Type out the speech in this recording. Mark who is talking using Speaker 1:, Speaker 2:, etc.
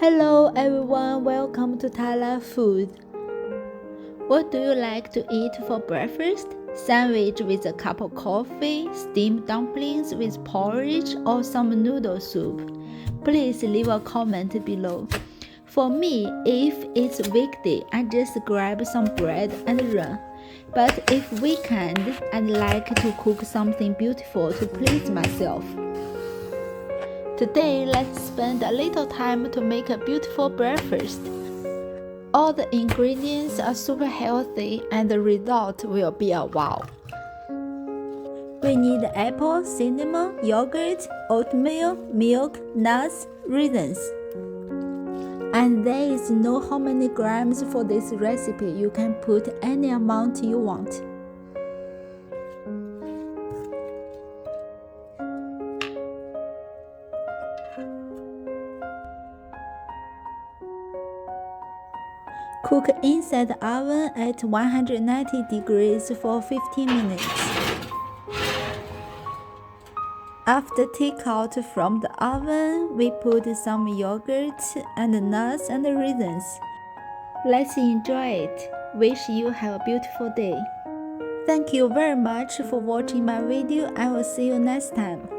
Speaker 1: Hello everyone, welcome to Thailand Food. What do you like to eat for breakfast? Sandwich with a cup of coffee, steamed dumplings with porridge, or some noodle soup? Please leave a comment below. For me, if it's weekday, I just grab some bread and run. But if weekend, I'd like to cook something beautiful to please myself. Today, let's spend a little time to make a beautiful breakfast. All the ingredients are super healthy and the result will be a wow. We need apple, cinnamon, yogurt, oatmeal, milk, nuts, raisins. And there is no how many grams for this recipe. You can put any amount you want. Cook inside the oven at 190 degrees for 15 minutes. After take out from the oven, we put some yogurt and nuts and raisins. Let's enjoy it. Wish you have a beautiful day. Thank you very much for watching my video. I will see you next time.